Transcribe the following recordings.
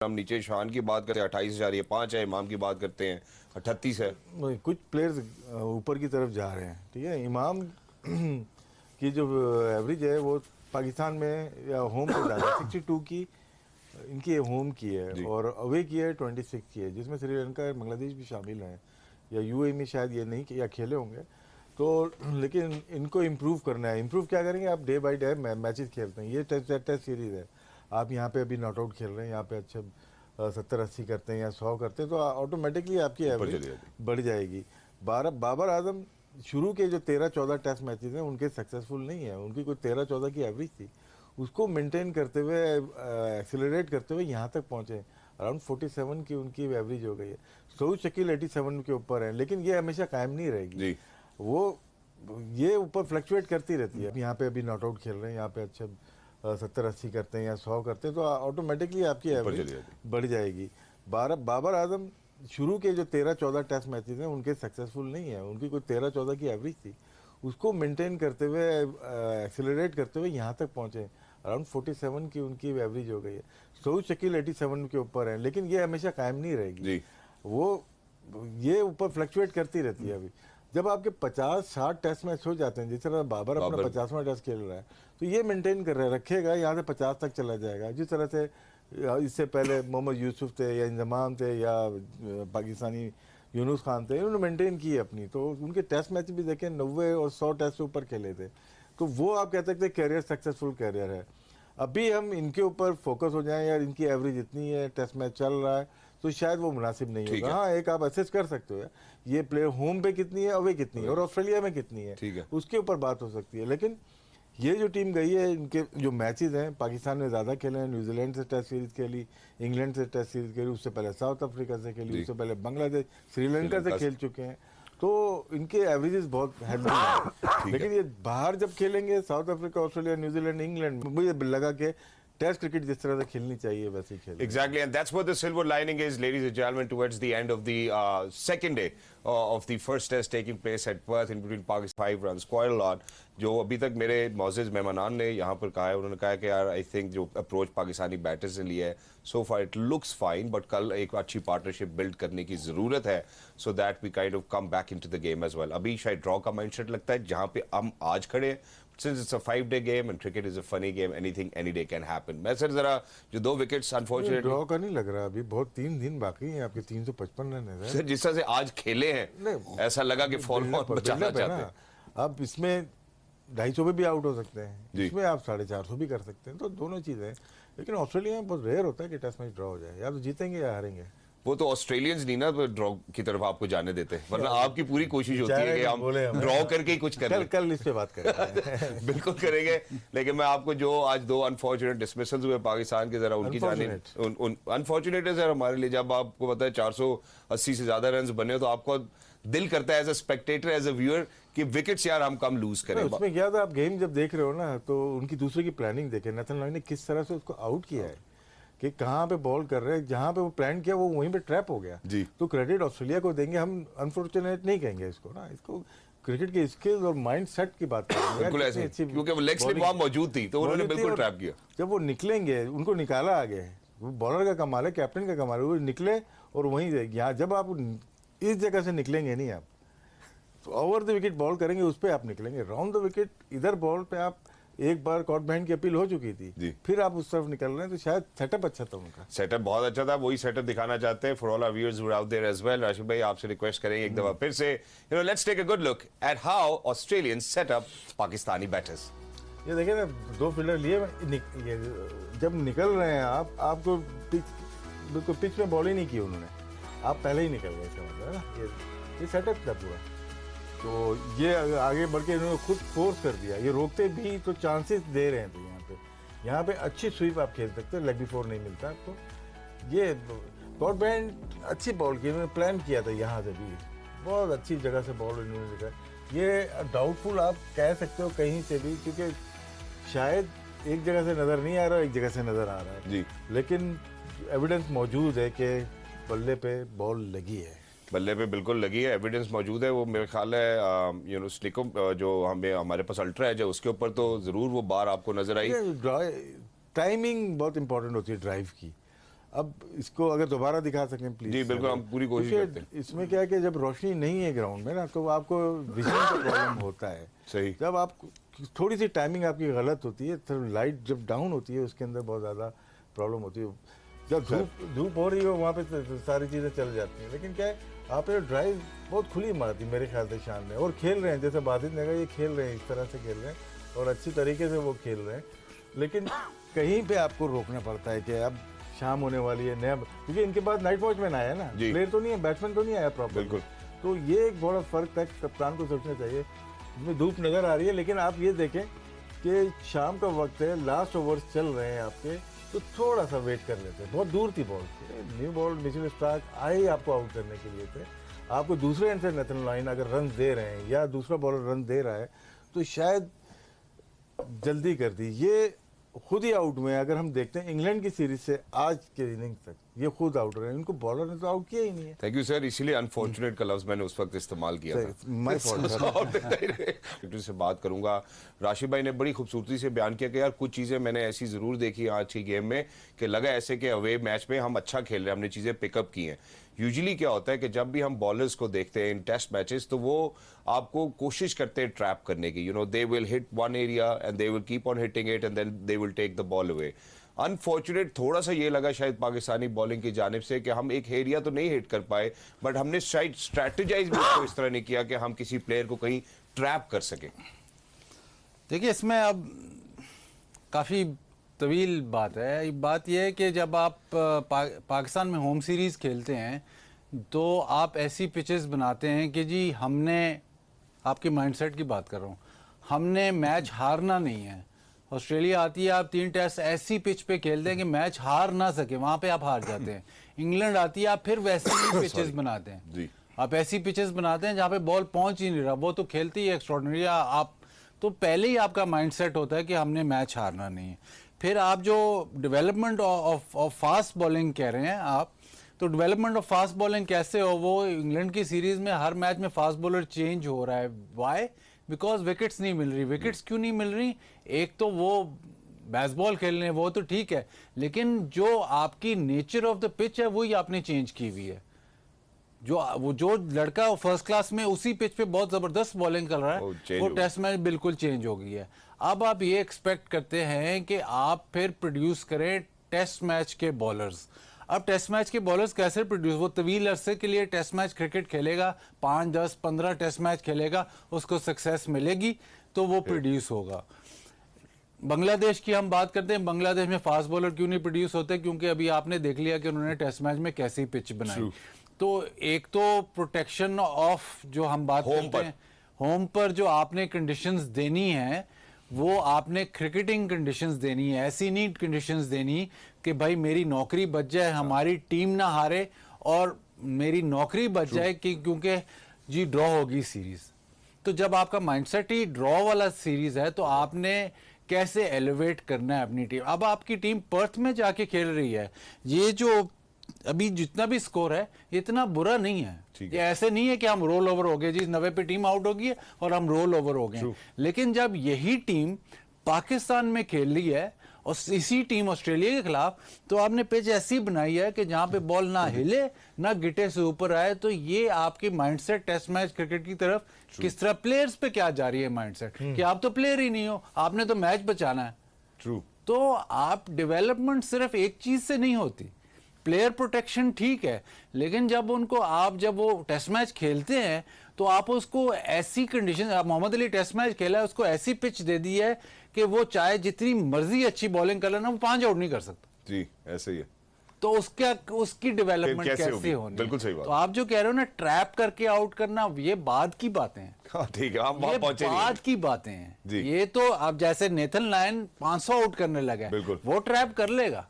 हम नीचे शान की बात करते हैं 28,000, ये 5 है। इमाम की बात करते हैं 38 है। कुछ प्लेयर्स ऊपर की तरफ जा रहे हैं, ठीक है। इमाम की जो एवरेज है वो पाकिस्तान में या होम पे ज़्यादा 62 की इनकी होम की है और अवे की है 26 की है, जिसमें श्रीलंका और बांग्लादेश भी शामिल हैं, या यूएई में शायद ये नहीं या खेले होंगे। तो लेकिन इनको इम्प्रूव करना है। इम्प्रूव क्या करेंगे आप? डे बाई डे मैचेस खेलते हैं। ये टेस्ट सीरीज़ है, आप यहाँ पे अभी नॉट आउट खेल रहे हैं, यहाँ पे अच्छे 70-80 करते हैं या 100 करते हैं, तो ऑटोमेटिकली आपकी एवरेज बढ़ जाएगी। बाबर आजम शुरू के जो 13-14 टेस्ट मैचेस हैं उनके सक्सेसफुल नहीं है, उनकी कोई 13-14 की एवरेज थी, उसको मेंटेन करते हुए एक्सेलरेट करते हुए यहाँ तक पहुँचे। अराउंड 47 की उनकी एवरेज हो गई है। सऊद शकील 87 के ऊपर है, लेकिन ये हमेशा कायम नहीं रहेगी। वो ये ऊपर फ्लक्चुएट करती रहती है। यहाँ पे अभी नॉट आउट खेल रहे हैं, यहाँ पे अच्छे 70-80 करते हैं या 100 करते हैं, तो ऑटोमेटिकली आपकी एवरेज बढ़ जाएगी। बाबर आजम शुरू के जो 13-14 टेस्ट मैचेस हैं उनके सक्सेसफुल नहीं है, उनकी कोई 13-14 की एवरेज थी, उसको मेंटेन करते हुए एक्सेलरेट करते हुए यहाँ तक पहुँचे। अराउंड 47 की उनकी एवरेज हो गई है। सऊद शकील 87 के ऊपर है, लेकिन ये हमेशा कायम नहीं रहेगी। वो ये ऊपर फ्लक्चुएट करती रहती है। अभी जब आपके 50-60 टेस्ट मैच हो जाते हैं, जिस तरह बाबर अपना 50वां टेस्ट खेल रहा है, तो ये मेंटेन कर रहा है, रखेगा, यहाँ से 50 तक चला जाएगा। जिस तरह से इससे पहले मोहम्मद यूसुफ थे या इंजमाम थे या पाकिस्तानी यूनुस खान थे, इन्होंने मेंटेन की अपनी। तो उनके टेस्ट मैच भी देखें 90 और 100 टेस्ट से ऊपर खेले थे, तो वो आप कह सकते हैं कैरियर सक्सेसफुल कैरियर है। अभी हम इनके ऊपर फोकस हो जाएं, यार इनकी एवरेज इतनी है, टेस्ट मैच चल रहा है, तो शायद वो मुनासिब नहीं होगा। हाँ, एक आप असेस कर सकते हो ये प्लेयर होम पे कितनी है, अवे कितनी है और ऑस्ट्रेलिया में कितनी है, उसके ऊपर बात हो सकती है। लेकिन ये जो टीम गई है, इनके जो मैचेस हैं, पाकिस्तान में ज़्यादा खेले हैं। न्यूजीलैंड से टेस्ट सीरीज खेली, इंग्लैंड से टेस्ट सीरीज खेली, उससे पहले साउथ अफ्रीका से खेली, उससे पहले बांग्लादेश, श्रीलंका से खेल चुके हैं, तो इनके एवरेजेस बहुत हेल्दी हैं। लेकिन ये बाहर जब खेलेंगे, south Africa, Australia, New Zealand, England, मुझे लगा कि टेस्ट क्रिकेट जिस तरह से खेलनी चाहिए वैसे ही खेल। Exactly, and that's what the silver lining is, ladies and gentlemen, towards the end of the second day of the first test taking place at Perth in between Pakistan. 5 runs, quite a lot. जो अभी तक मेरे मौजूद मेहमानान ने यहाँ पर कहा है, उन्होंने कहा कि यार आई थिंक जो अप्रोच पाकिस्तानी बैटर्स ने लिया है so far it looks fine, but कल एक अच्छी पार्टनरशिप बिल्ड करने की ज़रूरत है, so that we kind of come back into the game as well. अभी शायद ड्रॉ का माइंडसेट लगता है जहाँ पे हम आज खड़े हैं। Since it's a 5-day game and cricket is a funny game, anything any day can happen. मैं सर जरा जो 2 विकेट्स अनफॉर्चुनेटली ड्रॉ का नहीं लग रहा, अभी बहुत 3 दिन बाकी हैं आपके। 355 रन है सर, जिस तरह से आज खेले हैं ऐसा लगा कि फॉल बचाना चाहते हैं। आप इसमें 250 पे भी आउट हो सकते हैं, इसमें आप 450 भी कर सकते हैं, तो दोनों चीज़ें। लेकिन ऑस्ट्रेलिया में बहुत रेयर होता है कि टेस्ट मैच ड्रॉ हो जाए, या तो जीतेंगे या हारेंगे। वो तो ऑस्ट्रेलियंस नहीं ना ड्रॉ की तरफ आपको जाने देते, वरना आपकी पूरी कोशिश होती है कि हम ड्रॉ करके ही कुछ करें। कल इस पे बात करेंगे। बिल्कुल करेंगे, लेकिन मैं आपको जो आज 2 अनफॉर्चुनेट डिसमिसल्स हुए पाकिस्तान के, जरा उनकी जाने अनफॉर्चुनेट है सर हमारे लिए। जब आपको पता है 480 से ज्यादा रन बने हो, तो आपको दिल करता है as a spectator, as a viewer, कि विकेट्स यार हम कम लूज करें। उसमें क्या था, आप गेम जब देख रहे हो ना, तो उनकी दूसरे की प्लानिंग देखें, नेथन लॉयड ने किस तरह से उसको आउट किया है, कि कहाँ पे बॉल कर रहे हैं, जहाँ पे वो प्लान किया वो वहीं पे ट्रैप हो गया जी। तो क्रेडिट ऑस्ट्रेलिया को देंगे, हम अनफॉर्चुनेट नहीं कहेंगे इसको ना, इसको क्रिकेट के स्किल्स और माइंड सेट की बात करेंगे। बिल्कुल ऐसे, क्योंकि वो लेग स्लिप वहां मौजूद थी, तो उन्होंने बिल्कुल ट्रैप किया। जब वो निकलेंगे, उनको निकाला आगे, वो बॉलर का कमाल है, कैप्टन का कमाल है, वो निकले और वहीं यहाँ जब आप इस जगह से निकलेंगे नहीं, आप तो ओवर द विकेट बॉल करेंगे, उस पर आप निकलेंगे। राउंड द विकेट इधर बॉल पे आप एक बार कॉट बैंड की अपील हो चुकी थी, फिर आप उस तरफ निकल रहे हैं, तो शायद सेटअप अच्छा था उनका। सेटअप बहुत अच्छा था, वही सेटअप दिखाना चाहते हैं for all our viewers who are out there as well. Rashid भाई, आपसे रिक्वेस्ट करेंगे एक दफा फिर से, you know, let's take a good look at how Australians set up Pakistani batters. ये देखिए ना, 2 फील्डर लिए, जब निकल रहे हैं आपको बिल्कुल पिच में बॉल ही नहीं की उन्होंने, आप पहले ही निकल गए, इसका मतलब है ना, ये सेटअप था पूरा। तो ये आगे बढ़ के इन्होंने खुद फोर्स कर दिया, ये रोकते भी तो चांसेस दे रहे हैं, तो यहाँ पे अच्छी स्वीप आप खेल सकते हैं, लेग बिफोर नहीं मिलता आपको। ये कॉट बैंड अच्छी बॉल की, इन्होंने प्लान किया था, यहाँ से भी बहुत अच्छी जगह से बॉल इन्होंने दिखा। ये डाउटफुल आप कह सकते हो कहीं से भी, क्योंकि शायद एक जगह से नज़र नहीं आ रहा, एक जगह से नज़र आ रहा है जी, लेकिन एविडेंस मौजूद है कि बल्ले पे बॉल लगी है, बल्ले पे बिल्कुल लगी है, एविडेंस मौजूद है। वो मेरे ख्याल है यू नो स्लिको जो हमारे पास अल्ट्रा है, उसके ऊपर तो ज़रूर वो बार आपको नजर आई। टाइमिंग बहुत इंपॉर्टेंट होती है ड्राइव की। अब इसको अगर दोबारा दिखा सकें प्लीज। जी बिल्कुल, हम पूरी कोशिश करते हैं। इसमें क्या है कि जब रोशनी नहीं है ग्राउंड में ना, तो आपको विजन का प्रॉब्लम होता है। सही। जब आप थोड़ी सी टाइमिंग आपकी गलत होती है, तो लाइट जब डाउन होती है उसके अंदर बहुत ज़्यादा प्रॉब्लम होती है। जब धूप हो रही हो वहाँ पे तो सारी चीज़ें चल जाती हैं। लेकिन क्या है, आप ये ड्राइव बहुत खुली मारती है मेरे ख्याल से शान में, और खेल रहे हैं जैसे बाधित ने कहा, ये खेल रहे हैं, इस तरह से खेल रहे हैं और अच्छी तरीके से वो खेल रहे हैं। लेकिन कहीं पे आपको रोकना पड़ता है कि अब शाम होने वाली है, नया, क्योंकि इनके पास नाइट वॉचमैन आया ना, प्लेयर तो नहीं है, बैट्समैन तो नहीं आया प्रॉपर। बिल्कुल। तो ये एक बड़ा फर्क है, कप्तान को सोचना चाहिए। इसमें धूप नज़र आ रही है, लेकिन आप ये देखें कि शाम का वक्त है, लास्ट ओवर्स चल रहे हैं आपके, तो थोड़ा सा वेट कर लेते हैं। बहुत दूर थी ball, new ball Mitchell Starc आए ही आपको आउट करने के लिए थे। आपको दूसरे एंड से नेथन लाइन अगर रन दे रहे हैं या दूसरा बॉलर रन दे रहा है तो शायद जल्दी कर दी। ये खुद ही आउट हुए हैं। अगर हम देखते हैं इंग्लैंड की सीरीज से आज के इनिंग तक ये खुद आउट रहे हैं, इनको बॉलर ने तो आउट किया ही नहीं है। थैंक यू सर, इसीलिए अनफॉर्चुनेट का लफ्ज मैंने उस वक्त इस्तेमाल किया था। My fault. से बात करूंगा, राशिद भाई ने बड़ी खूबसूरती से बयान किया कि यार कुछ चीजें मैंने ऐसी जरूर देखी आज की गेम में कि लगा ऐसे कि अवे मैच में हम अच्छा खेल रहे हैं, हमने चीजें पिकअप की हैं। यूजुअली क्या होता है कि जब भी हम बॉलर्स को देखते हैं इन टेस्ट मैचेस, तो वो आपको कोशिश करते हैं ट्रैप करने की। You know, they will hit one area and they will keep on hitting it and then they will take the ball away. Unfortunate थोड़ा सा ये लगा शायद पाकिस्तानी बॉलिंग की जानिब से कि हम एक एरिया तो नहीं हिट कर पाए, बट हमने शायद स्ट्रैटेजाइज भी उसको इस तरह नहीं किया कि हम किसी प्लेयर को कहीं ट्रैप कर सकें। देखिए, इसमें अब काफ़ी तवील बात है। बात यह है कि जब आप पाकिस्तान में होम सीरीज़ खेलते हैं तो आप ऐसी पिचेस बनाते हैं कि जी हमने, आपके माइंडसेट की बात कर रहा हूँ, हमने मैच हारना नहीं है। ऑस्ट्रेलिया आती है, आप 3 टेस्ट ऐसी पिच पे खेलते हैं कि मैच हार ना सके, वहाँ पे आप हार जाते हैं। इंग्लैंड आती है, आप फिर वैसी ही पिचेस बनाते हैं जी। आप ऐसी पिचेस बनाते हैं जहाँ पे बॉल पहुँच ही नहीं रहा, वो तो खेलती है एक्स्ट्रॉर्डिनरी। आप तो पहले ही आपका माइंडसेट होता है कि हमने मैच हारना नहीं है। फिर आप जो डेवलपमेंट ऑफ फास्ट बॉलिंग कह रहे हैं आप, तो डेवलपमेंट ऑफ फास्ट बॉलिंग कैसे हो? वो इंग्लैंड की सीरीज में हर मैच में फास्ट बॉलर चेंज हो रहा है। वाई? बिकॉज विकेट्स नहीं मिल रही। विकेट्स क्यों नहीं मिल रही? एक तो वो बेसबॉल खेलने वो तो ठीक है, लेकिन जो आपकी नेचर ऑफ द पिच है वही आपने चेंज की हुई है। जो लड़का फर्स्ट क्लास में उसी पिच पे बहुत जबरदस्त बॉलिंग कर रहा है, वो टेस्ट मैच बिल्कुल चेंज हो गई है। अब आप ये एक्सपेक्ट करते हैं कि आप फिर प्रोड्यूस करें टेस्ट मैच के बॉलर्स। अब टेस्ट मैच के बॉलर्स कैसे प्रोड्यूस? वो तवील अरसे के लिए टेस्ट मैच क्रिकेट खेलेगा, 5, 10, 15 टेस्ट मैच खेलेगा, उसको सक्सेस मिलेगी तो वो प्रोड्यूस होगा। बांग्लादेश की हम बात करते हैं, बांग्लादेश में फास्ट बॉलर क्यों नहीं प्रोड्यूस होते? क्योंकि अभी आपने देख लिया कि उन्होंने टेस्ट मैच में कैसी पिच बनाई। तो एक तो प्रोटेक्शन ऑफ जो हम बात करते हैं, होम पर जो आपने कंडीशंस देनी है वो आपने क्रिकेटिंग कंडीशंस देनी है। ऐसी नहीं कंडीशंस देनी कि भाई मेरी नौकरी बच जाए, हमारी टीम ना हारे और मेरी नौकरी बच जाए कि क्योंकि जी ड्रॉ होगी सीरीज। तो जब आपका माइंडसेट ही ड्रॉ वाला सीरीज है तो आपने कैसे एलिवेट करना है अपनी टीम। अब आपकी टीम पर्थ में जाके खेल रही है, ये जो अभी जितना भी स्कोर है इतना बुरा नहीं है। ये ऐसे नहीं है कि हम रोल ओवर हो गए, जी 90 पे टीम आउट होगी और हम रोल ओवर हो गए। लेकिन जब यही टीम पाकिस्तान में खेल रही है और इसी टीम ऑस्ट्रेलिया के खिलाफ, तो आपने पिच ऐसी बनाई है कि जहां पे बॉल ना हिले ना गिटे से ऊपर आए। तो ये आपकी माइंडसेट टेस्ट मैच क्रिकेट की तरफ किस तरह प्लेयर्स पे क्या जा रही है माइंडसेट कि आप तो प्लेयर ही नहीं हो, आपने तो मैच बचाना है। तो आप डेवलपमेंट सिर्फ एक चीज से नहीं होती। प्लेयर प्रोटेक्शन ठीक है, लेकिन जब उनको आप जब वो टेस्ट मैच खेलते हैं तो आप उसको ऐसी कंडीशन, आप मोहम्मद अली टेस्ट मैच खेला है, उसको ऐसी पिच दे दी है कि वो चाहे जितनी मर्जी अच्छी बॉलिंग कर लेना वो 5 आउट नहीं कर सकता। जी ऐसे ही है। तो उसकी डेवलपमेंट कैसे होनी? बिल्कुल सही बात। तो आप जो कह रहे हो ना ट्रैप करके आउट करना, ये बाद की बातें हैं। ठीक है, हम वहां पहुंचे नहीं। बाद की बातें हैं ये। तो अब जैसे नेथन लायन 500 आउट करने लगा, वो ट्रैप कर लेगा।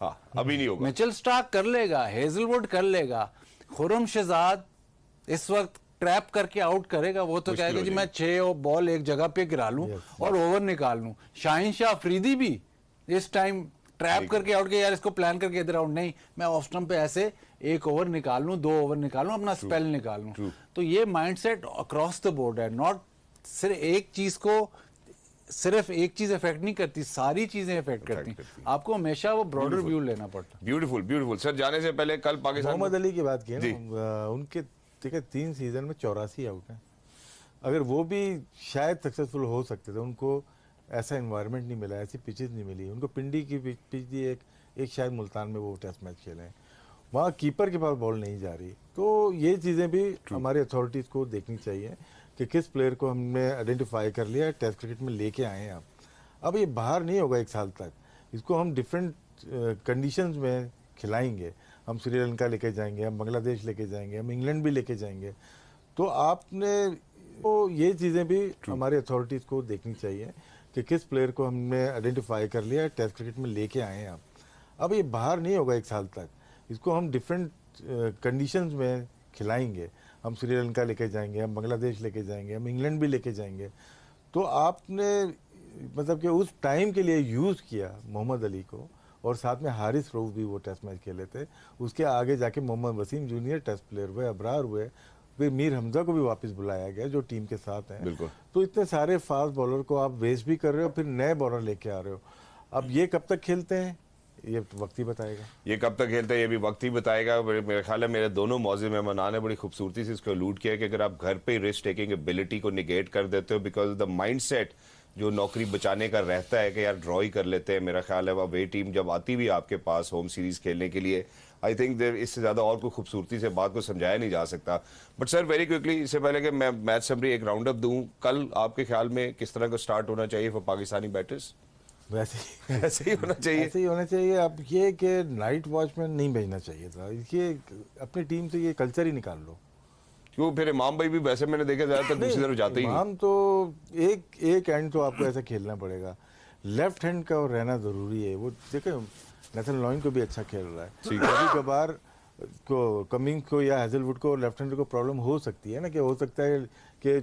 हाँ, अभी नहीं होगा। मिचेल स्टार्क कर लेगा, हेजलवुड कर लेगा, खुरम शहजाद इस वक्त ट्रैप करके आउट करेगा। वो तो कहेगा जी मैं 6 बॉल एक जगह पे गिरा लूं और ओवर निकाल लूं। शाहीन शाह अफरीदी भी इस टाइम ट्रैप करके आउट किया, यार इसको प्लान करके इधर आउट नहीं, मैं ऑफ स्टंप पे ऐसे 1 ओवर निकाल लूं, 2 ओवर निकाल लूं, अपना स्पेल निकाल लूं। तो ये माइंडसेट अक्रॉस द बोर्ड है, नॉट सिर्फ एक चीज को सिर्फ एक चीज इफेक्ट नहीं करती, सारी चीजें इफेक्ट करती हैं। आपको हमेशा वो ब्रॉडर व्यू लेना पड़ता है। Beautiful beautiful sir. जाने से पहले कल पाकिस्तान मोहम्मद अली की बात की ना, उनके ठीक है 3 सीजन में 84 आउट हैं। अगर वो भी शायद सक्सेसफुल हो सकते थे, उनको ऐसा एनवायरनमेंट नहीं मिला, ऐसी पिचेज नहीं मिली उनको। पिंडी की पिच दी, एक शायद मुल्तान में वो टेस्ट मैच खेले हैं, वहाँ कीपर के पास बॉल नहीं जा रही। तो ये चीज़ें भी हमारी अथॉरिटीज़ को देखनी चाहिए कि किस प्लेयर को हमने आइडेंटिफाई कर लिया, टेस्ट क्रिकेट में लेके आए हैं आप। अब ये बाहर नहीं होगा 1 साल तक, इसको हम डिफरेंट कंडीशंस में खिलाएंगे। हम श्रीलंका लेके जाएंगे, हम बांग्लादेश लेके जाएंगे, हम इंग्लैंड भी लेके जाएंगे। तो आपने तो ये चीज़ें भी हमारी अथॉरिटीज़ को देखनी चाहिए कि किस प्लेयर को हमने आइडेंटिफाई कर लिया, टेस्ट क्रिकेट में लेके आए हैं आप। अब ये बाहर नहीं होगा 1 साल तक, इसको हम डिफरेंट कंडीशंस में खिलाएंगे। हम श्रीलंका लेके जाएंगे, हम बांग्लादेश लेके जाएंगे, हम इंग्लैंड भी लेके जाएंगे। तो आपने मतलब कि उस टाइम के लिए यूज़ किया मोहम्मद अली को, और साथ में हारिस रऊफ भी वो टेस्ट मैच खेले थे। उसके आगे जाके Mohammad Wasim junior test player हुए, अबरार हुए, फिर मीर हमजा को भी वापस बुलाया गया जो टीम के साथ हैं। बिल्कुल। तो इतने सारे फास्ट बॉलर को आप वेस्ट भी कर रहे हो, फिर नए बॉलर लेके आ रहे हो। अब ये कब तक खेलते हैं ये वक्त ही बताएगा। ये कब तक खेलते हैं ये भी वक्त ही बताएगा। मेरे ख्याल है मेरे दोनों मौजूद मेहमानान ने बड़ी खूबसूरती से इसको अलूड किया कि अगर आप घर पे रिस्क टेकिंग एबिलिटी को निगेट कर देते हो, बिकॉज द माइंडसेट जो नौकरी बचाने का रहता है कि यार ड्रॉ ही कर लेते हैं, मेरा ख्याल है वह वे टीम जब आती भी आपके पास होम सीरीज खेलने के लिए, आई थिंक इससे ज़्यादा और कोई खूबसूरती से बात को समझाया नहीं जा सकता। बट सर वेरी क्विकली, इससे पहले कि मैं मैच समरी एक राउंड अप दूँ, कल आपके ख्याल में किस तरह का स्टार्ट होना चाहिए फॉर पाकिस्तानी बैटर्स? वैसे ही होना चाहिए। ऐसे ही होना चाहिए। अब ये कि नाइट वॉचमैन नहीं भेजना चाहिए था, ये अपनी टीम से ये कल्चर ही निकाल लो। क्यों फिर इमाम भाई भी वैसे मैंने देखा ज़्यादातर दूसरी तरफ जाते ही नहीं। इमाम तो एक एंड तो आपको ऐसा खेलना पड़ेगा, लेफ्ट हैंड का और रहना ज़रूरी है। वो देखे नेथन लॉइन को भी अच्छा खेल रहा है, कभी कभार को कमिंग को या हेजलवुड को लेफ्ट हैंड को प्रॉब्लम हो सकती है ना, कि हो सकता है कि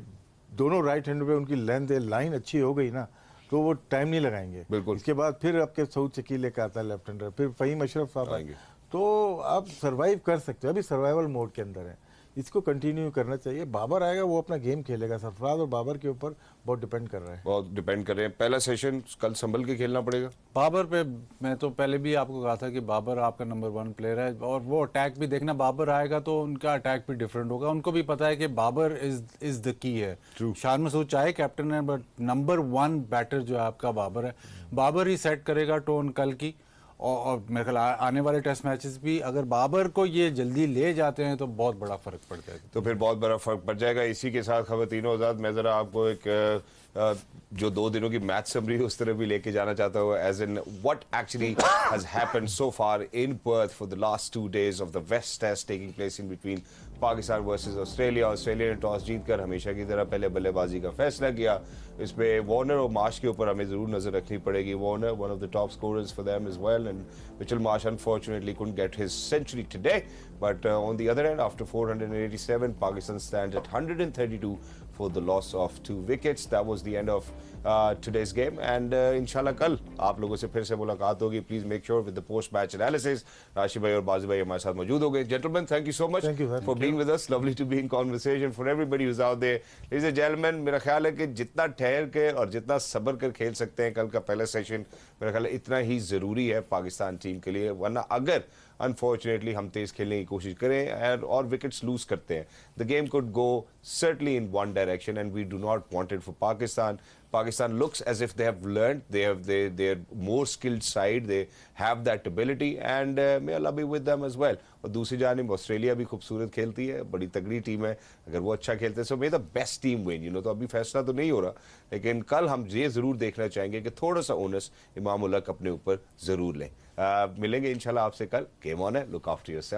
दोनों राइट हैंड पे उनकी लेंथ है, लाइन अच्छी हो गई ना तो वो टाइम नहीं लगाएंगे। बिल्कुल। इसके बाद फिर आपके सऊद शकील लेकर आता है लेफ्ट हैंडर, फिर फ़हीम अशरफ साहब आएंगे, तो आप सर्वाइव कर सकते हो। अभी सर्वाइवल मोड के अंदर है, इसको कंटिन्यू करना चाहिए। बाबर आएगा, वो अपना गेम खेलेगा। सरफराज और बाबर के ऊपर बहुत डिपेंड कर रहा है, बहुत डिपेंड कर रहे हैं। पहला सेशन कल संभल के खेलना पड़ेगा बाबर पे। मैं तो पहले भी आपको कहा था कि बाबर आपका नंबर 1 प्लेयर है, और वो अटैक भी देखना, बाबर आएगा तो उनका अटैक भी डिफरेंट होगा। उनको भी पता है कि बाबर इज द की है। शान मसूद चाहे कैप्टन है, बट नंबर 1 बैटर जो है आपका बाबर है। बाबर ही सेट करेगा टोन कल की, और मेरे ख्याल आने वाले टेस्ट मैचेस भी अगर बाबर को ये जल्दी ले जाते हैं तो बहुत बड़ा फर्क पड़ जाएगा। तो फिर बहुत बड़ा फर्क पड़ जाएगा। इसी के साथ खवातीनो आजाद, मैं जरा आपको एक जो 2 दिनों की मैच समरी उस तरह भी लेके जाना चाहता हूँ, as in what actually has happened so far in Perth for the last 2 days of the west test taking place in between Pakistan versus Australia. Australia ने टॉस जीतकर हमेशा की तरह पहले बल्लेबाजी का फैसला किया। इस पे वार्नर और मार्श के ऊपर हमें जरूर नजर रखनी पड़ेगी। Warner one of the top scorers for them as well, and Mitchell Marsh unfortunately couldn't get his century today, but on the other end, after 487, Pakistan stands at 132 for the loss of 2 wickets. That was the end of today's game, and inshallah कल आप लोगों से फिर से मुलाकात होगी। Please make sure with the post match analysis, राशि भाई और बाजी भाई हमारे साथ मौजूद हो गए। Gentlemen, thank you so much for being with us. Lovely to be in conversation. For everybody who's out there, ladies and gentlemen, मेरा ख्याल है कि जितना ठहर के और जितना सब्र कर खेल सकते हैं कल का पहला सेशन, मेरा ख्याल है इतना ही ज़रूरी है पाकिस्तान टीम के लिए। वरना अगर अनफॉर्चुनेटली हम तेज खेलने की कोशिश करें और विकेट्स लूज करते हैं, the game could go certainly in one direction, and we do not want it for Pakistan. Pakistan looks as if they have learned, they're more skilled side, they have that ability, and may Allah be with them as well. और दूसरी जानिब Australia भी खूबसूरत खेलती है, बड़ी तगड़ी team है, अगर वो अच्छा खेलते हैं so may the best team win, you know। तो अभी फैसला तो नहीं हो रहा, लेकिन कल हम ये ज़रूर देखना चाहेंगे कि थोड़ा सा ओनस इमाम उल हक अपने ऊपर ज़रूर लें। मिलेंगे इंशाल्लाह आपसे कल। गेम ऑन है, लुक आफ्टर योरसेल्फ।